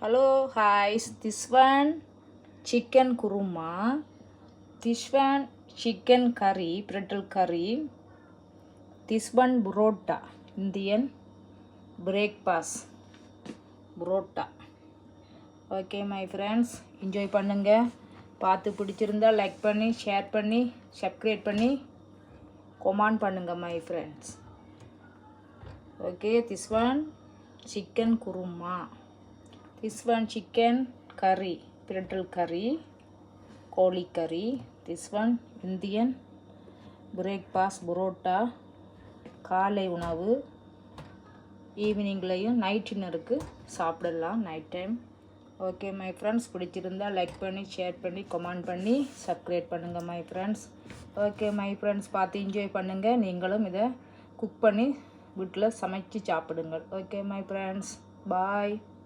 Hello, guys. This one chicken kuruma. This one chicken curry, pretzel curry. This one burrata, Indian breakfast burrata. Okay, my friends, enjoy பண்ணுங்க. பார்த்து பிடிச்சிருந்தா like பண்ணி, share பண்ணி, subscribe பண்ணி, comment பண்ணுங்க my friends. Okay, this one chicken kuruma. This one chicken curry, pretzel curry, கோழி curry. This one Indian breakfast burrata, காலை உணவு. ஈவினிங்லையும் நைட் டின்னருக்கு சாப்பிடலாம் night time. Okay my friends, பிடிச்சிருந்தா லைக் பண்ணி, ஷேர் பண்ணி, கமெண்ட் பண்ணி, சப்ஸ்கிரைப் பண்ணுங்கள் my friends. Okay my friends, பார்த்து என்ஜாய் பண்ணுங்கள். நீங்களும் இதை குக் பண்ணி வீட்டில் சமைச்சு சாப்பிடுங்கள். Okay my friends, bye.